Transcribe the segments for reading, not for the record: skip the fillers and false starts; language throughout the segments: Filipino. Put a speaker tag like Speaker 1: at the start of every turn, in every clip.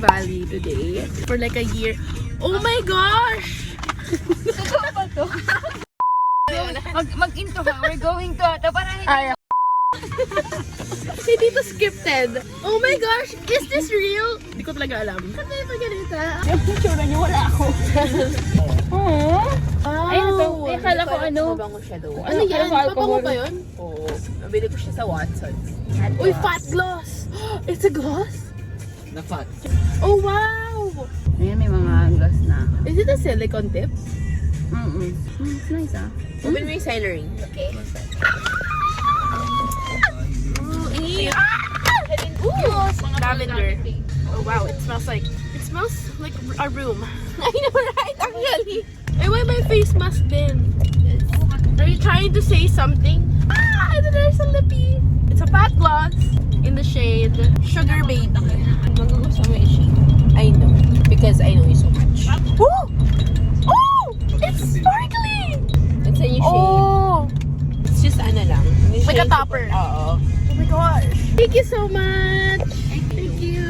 Speaker 1: Valley today for like a year. Oh my gosh!
Speaker 2: Totoo ba to? Mag-into ka. We're going to ito para hindi.
Speaker 1: Si Dito scripted. Oh my gosh! Is this real? Hindi ko talaga alam. Ano yung maganita?
Speaker 2: Yung picture niyo, wala ako. Ay, ito. Ay, akala ko ano.
Speaker 3: Mabango siya doon.
Speaker 1: Ano yan? Papango ba yun?
Speaker 3: Oo. Nabili ko siya sa Watson's.
Speaker 1: Uy, fat gloss! It's a gloss?
Speaker 3: Na fat.
Speaker 1: Oh wow!
Speaker 2: Ayan, may mga glass na.
Speaker 1: Is it a silicone tip?
Speaker 2: It's nice ah.
Speaker 3: Open mo yung celery. Okay.
Speaker 1: Lavender. Oh wow, it smells like a room. I know, right? Actually. Ay, why my face mask din? Are you trying to say something? Ah, there's a lippy. It's a fat gloss in the shade Sugar Baby.
Speaker 3: Magugustuhan mo yung shade. I know. Because I know you so much.
Speaker 1: Oh! Oh! It's sparkling!
Speaker 3: It's a new shade.
Speaker 1: Oh!
Speaker 3: It's just ano lang. Yung
Speaker 1: Like a
Speaker 3: shade-
Speaker 1: topper.
Speaker 3: Oo.
Speaker 1: Oh my gosh! Thank you so much! Thank you!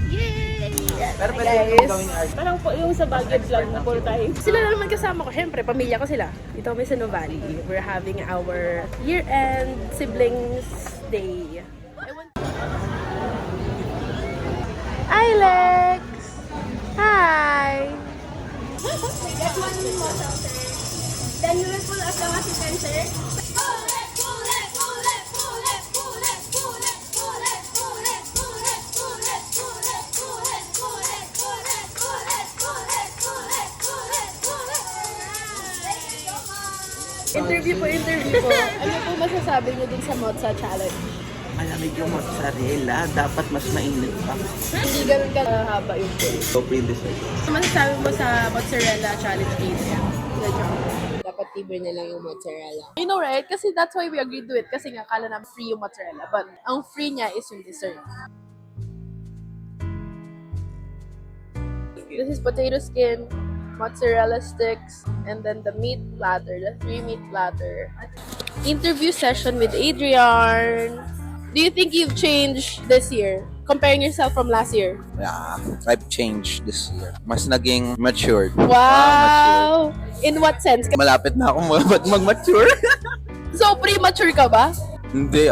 Speaker 1: Yay!
Speaker 3: Pero
Speaker 1: Hi,
Speaker 3: pwede
Speaker 1: guys.
Speaker 3: gawin art.
Speaker 2: Parang po yung sa Baguio vlog na puro tayo.
Speaker 1: Sila na naman kasama ko. Siyempre, pamilya ko sila. Dito kami sa Novali. We're having our year-end siblings day. Hi, Lex! Hi!
Speaker 4: Then you will pull up the water sensor.
Speaker 1: Interview po. Ano po masasabi niyo dun sa Mozza Challenge?
Speaker 5: Malamig yung mozzarella, dapat mas mainit pa.
Speaker 1: Hindi ganun kahaba yung pool.
Speaker 5: So, pre-dessert.
Speaker 1: Ano masasabi mo sa Mozzarella Challenge game?
Speaker 3: Dapat libre na lang yung mozzarella.
Speaker 1: You know, right? Kasi that's why we agreed to it. Kasi nga, kala namin free yung mozzarella. But, ang free niya is yung dessert. This is potato skin, mozzarella sticks, and then the meat platter, the 3-meat platter. Interview session with Adrian. Do you think you've changed this year? Comparing yourself from last year?
Speaker 5: Yeah, I've changed this year. Mas naging matured.
Speaker 1: Wow! In what sense?
Speaker 5: Malapit na akong mag-mature.
Speaker 1: So, premature ka ba?
Speaker 5: Hindi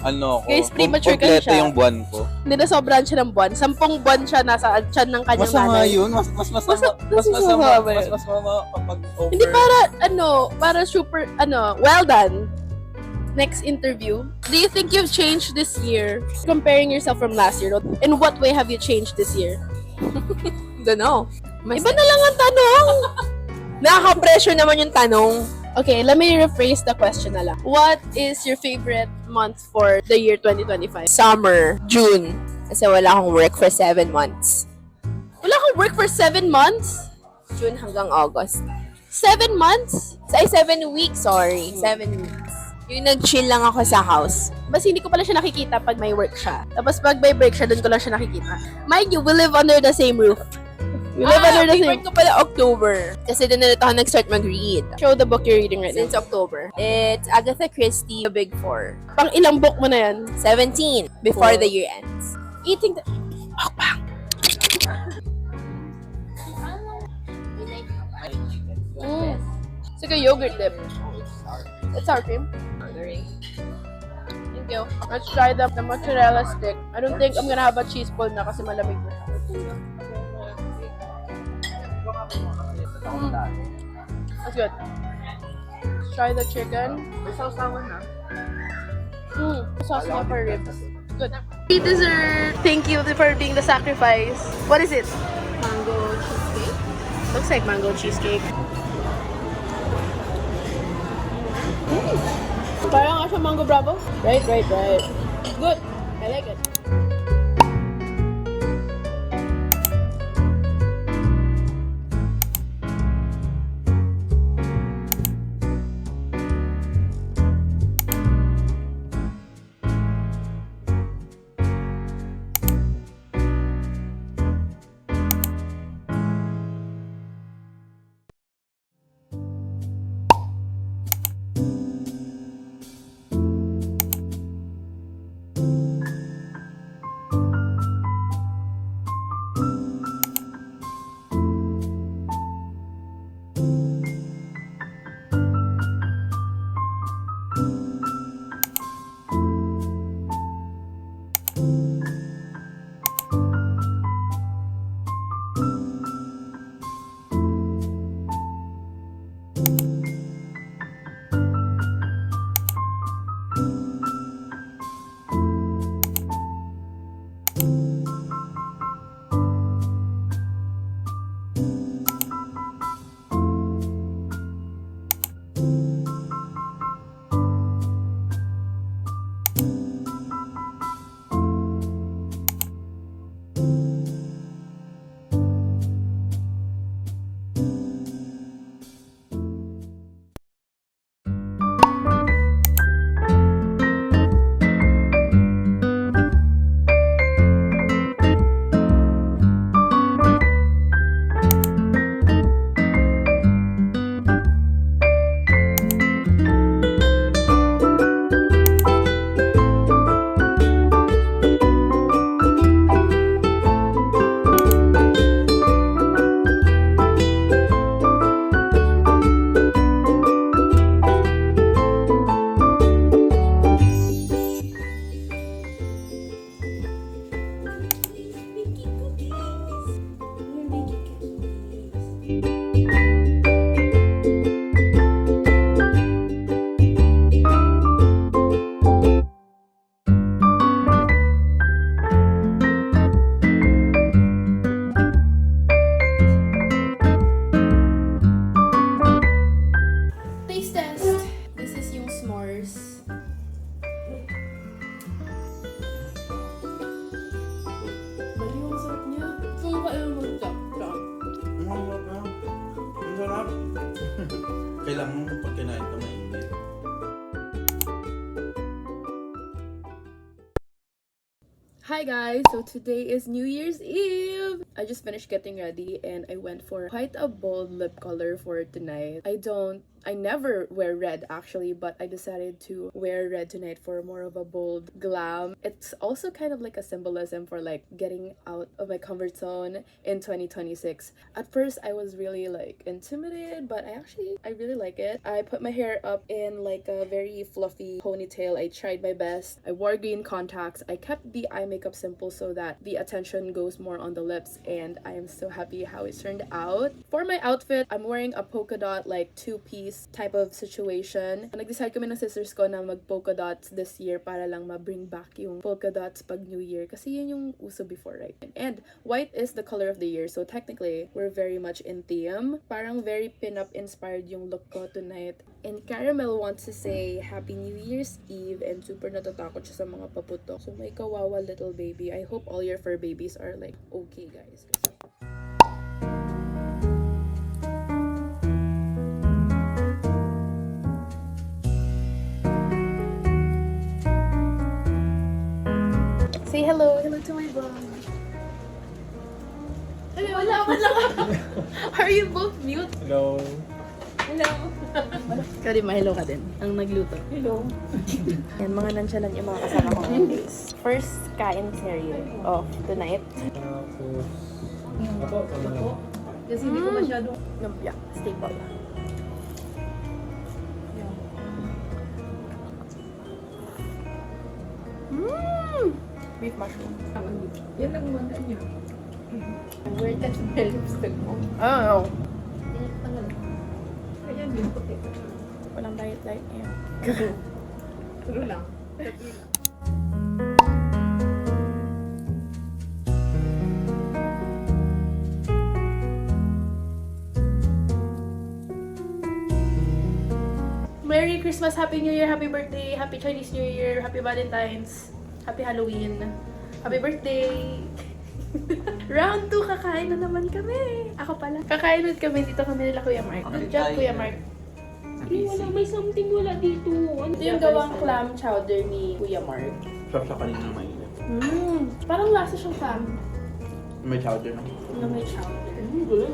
Speaker 5: Ano ako,
Speaker 1: Guys, premature ka
Speaker 5: kompleto
Speaker 1: siya.
Speaker 5: yung buwan ko.
Speaker 1: Hindi na sobrang siya ng buwan. 10 buwan siya nasa tiyan ng kanyang
Speaker 5: Masama
Speaker 1: nanay.
Speaker 5: yun. Mas
Speaker 1: masama ba yun?
Speaker 5: masama kapag over.
Speaker 1: Hindi para super, well done. Next interview. Do you think you've changed this year? Comparing yourself from last year, in what way have you changed this year?
Speaker 3: Don't know.
Speaker 1: Iba na lang ang tanong!
Speaker 3: Nakaka-pressure naman yung tanong.
Speaker 1: Okay, let me rephrase the question na lang. What is your favorite month for the year 2025?
Speaker 3: Summer, June. Kasi wala akong work for 7 months.
Speaker 1: Wala kang work for 7 months?
Speaker 3: June hanggang August.
Speaker 1: 7 months?
Speaker 3: Ay, 7 weeks, sorry. 7 weeks. Yung nag-chill lang ako sa house.
Speaker 1: Mas hindi ko pala siya nakikita pag may work siya. Tapos pag may break siya, doon ko lang siya nakikita. Mind you, we live under the same roof. We live under the same...
Speaker 3: favorite ko pala October. Kasi doon na ako nag-start mag-read.
Speaker 1: Show the book you're reading right now.
Speaker 3: Since October. It's Agatha Christie, The Big Four.
Speaker 1: Pang ilang book mo na yan?
Speaker 3: 17, before
Speaker 1: Four.
Speaker 3: the year ends.
Speaker 1: Eating the... Mukbang! It's like a yogurt dip. It's sour cream. Thank you. Let's try the mozzarella stick. I don't think I'm gonna have a cheese pull na kasi malamig na siya. That's good. Let's try the chicken. Sauce niya for ribs. Good. Free dessert. Thank you for being the sacrifice. What is it?
Speaker 3: Mango cheesecake.
Speaker 1: Looks like mango cheesecake. Parang nga siya mango bravo. Right. Good. I like it.
Speaker 6: Kailangan mo pag kinain ka mainit.
Speaker 2: Hi guys, so today is New Year's Eve. I just finished getting ready and I went for quite a bold lip color for tonight. I never wear red actually, but I decided to wear red tonight for more of a bold glam. It's also kind of like a symbolism for like getting out of my comfort zone in 2026. At first I was really like intimidated, but I really like it. I put my hair up in like a very fluffy ponytail. I tried my best. I wore green contacts. I kept the eye makeup simple so that the attention goes more on the lips, and I am so happy how it turned out. For my outfit, I'm wearing a polka dot like two-piece type of situation. Nag-decide kami ng sisters ko na mag-polka dots this year para lang ma-bring back yung polka dots pag New Year kasi yun yung uso before, right? And white is the color of the year, so technically, we're very much in theme. Parang very pin-up inspired yung look ko tonight. And Caramel wants to say Happy New Year's Eve and super natatakot siya sa mga paputok. So may kawawa little baby. I hope all your fur babies are like okay, guys. Say hello. Hello to my vlog. Hello. Wala mo lang. Are you both mute?
Speaker 6: Hello.
Speaker 2: Hello. Ikaw din, hello ka din. Ang nagluto. Hello. Yan, mga nonchalant yung mga kasama ko ngayon, guys. First, kain serio. Oh, tonight. Kasi hindi ko masyado. Lumpia. Staple. Beef mushroom.
Speaker 4: Yan ang manda niya.
Speaker 2: Where that smell lipstick mo? I don't know.
Speaker 4: Kaya din puti.
Speaker 2: Walang diet niya.
Speaker 4: True lang.
Speaker 1: Merry Christmas, Happy New Year, Happy Birthday, Happy Chinese New Year, Happy Valentine's, Happy Halloween, Happy Birthday! Round 2, kakain na naman kami. Ako pala. Kakain ulit kami dito kami nila Kuya Mark. Good job, Kuya Mark.
Speaker 2: Wala, may something wala dito.
Speaker 1: Ito yung gawang clam chowder ni Kuya Mark.
Speaker 6: Sarap sa kanina mainit.
Speaker 1: Parang lasa siyang clam
Speaker 6: May chowder na.
Speaker 1: na may chowder.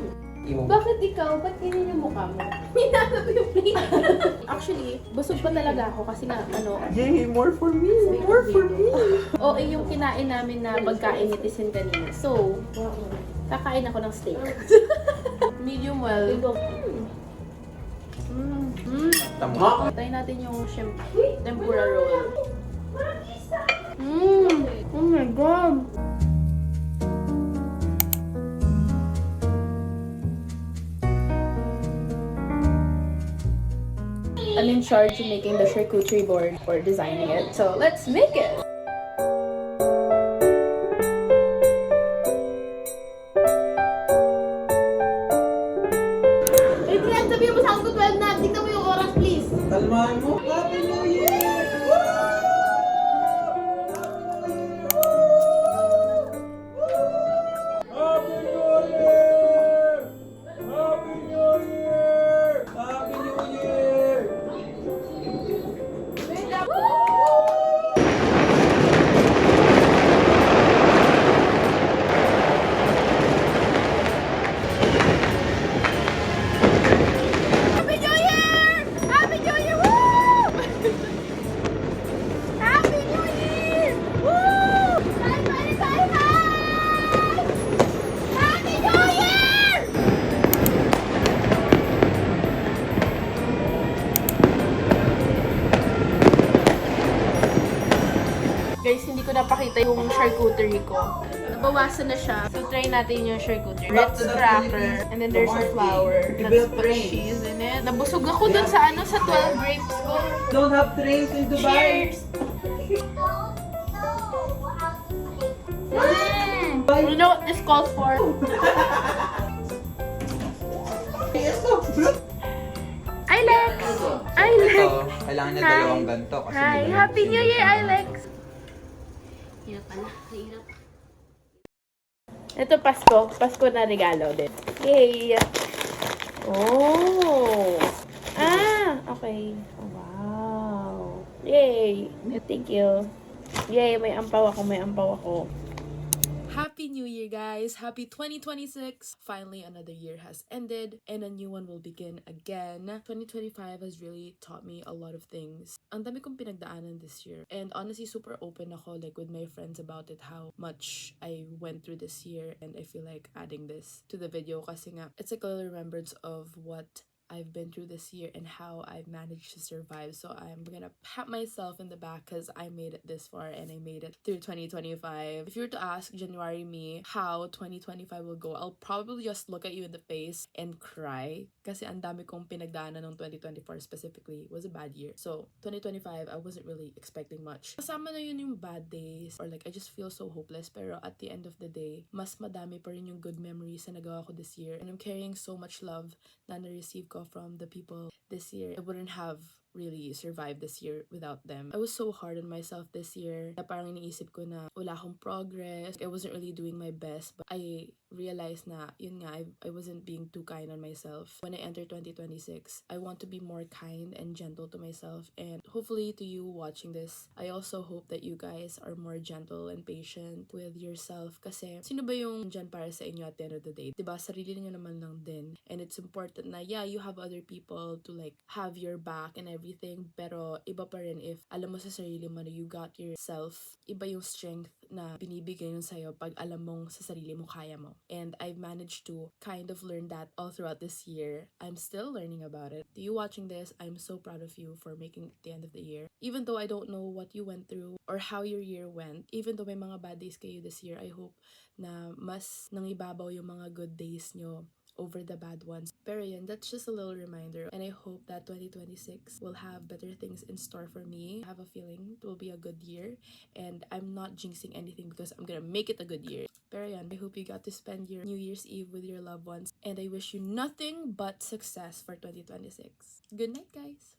Speaker 4: Bakit ikaw? Ba't ganyan yung mukha mo?
Speaker 1: Hinanap yung plate. Actually, busog pa talaga ako kasi nga,
Speaker 6: Yay! More for me! More for me!
Speaker 1: o yung kinain namin na pagkain ni Tisin kanina. So, kakain ako ng steak. Medium well.
Speaker 6: Tama!
Speaker 1: Try natin yung shrimp tempura roll. Oh my God! I'm in charge of making the charcuterie board or designing it. So let's make it!
Speaker 4: Eh, Brian, sabihin mo sa akin ko 12 na. Tignan mo yung oras, please.
Speaker 6: Kalmahan mo! Happy New Year! Happy New Year! Happy New Year! Happy New Year!
Speaker 4: Happy New Year! Happy New Year! Woo! Happy New Year! Woo! Bye, bye, bye, bye! Happy New Year!
Speaker 1: Guys, hindi ko napakita yung charcuterie ko. Nabawasan na siya. So, try natin yung charcuterie. Ritz cracker. And then there's a flour. Let's put cheese in it. Nabusog ako dun sa sa 12 grapes ko.
Speaker 7: Don't have trains in Dubai.
Speaker 1: Cheers! You know what this calls for? Ilex! Ilex!
Speaker 7: Kailangan niya
Speaker 1: Hi.
Speaker 7: dalawang ganito kasi
Speaker 1: Hi! Happy New Year, Ilex!
Speaker 4: Hirap pala. Hirap.
Speaker 1: Ito Pasko. Pasko na regalo din. Yay! Oh! Okay. Oh, wow. Yay! Thank you. Yay, may ampaw ako.
Speaker 2: Happy New Year, guys! Happy 2026! Finally, another year has ended and a new one will begin again. 2025 has really taught me a lot of things. Ang dami kong pinagdaanan this year. And honestly, super open ako like with my friends about it, how much I went through this year. And I feel like adding this to the video kasi nga, it's like a little remembrance of what I've been through this year and how I've managed to survive. So I'm gonna pat myself in the back because I made it this far and I made it through 2025. If you were to ask January me how 2025 will go, I'll probably just look at you in the face and cry kasi ang dami kong pinagdaanan ng 2024 specifically. It was a bad year. So 2025, I wasn't really expecting much. Kasama na yun yung bad days or like I just feel so hopeless, pero at the end of the day, mas madami pa rin yung good memories na nagawa ko this year, and I'm carrying so much love na na-receive ko from the people this year. I wouldn't have really survived this year without them. I was so hard on myself this year na parang iniisip ko na wala akong progress. I wasn't really doing my best, but I realized na yun nga, I wasn't being too kind on myself. When I enter 2026, I want to be more kind and gentle to myself, and hopefully to you watching this, I also hope that you guys are more gentle and patient with yourself kasi sino ba yung dyan para sa inyo at the end of the day? Diba? Sarili niyo naman lang din. And it's important na yeah, you have other people to like have your back and everything, pero iba pa rin if alam mo sa sarili mo na you got yourself. Iba yung strength na binibigay yun sa'yo pag alam mong sa sarili mo kaya mo. And I've managed to kind of learn that all throughout this year. I'm still learning about it. To you watching this, I'm so proud of you for making it the end of the year. Even though I don't know what you went through or how your year went, even though may mga bad days kayo this year, I hope na mas nangibabaw yung mga good days nyo over the bad ones. Pero yun, that's just a little reminder. And I hope that 2026 will have better things in store for me. I have a feeling it will be a good year. And I'm not jinxing anything because I'm gonna make it a good year. Pero yun, I hope you got to spend your New Year's Eve with your loved ones. And I wish you nothing but success for 2026. Good night, guys!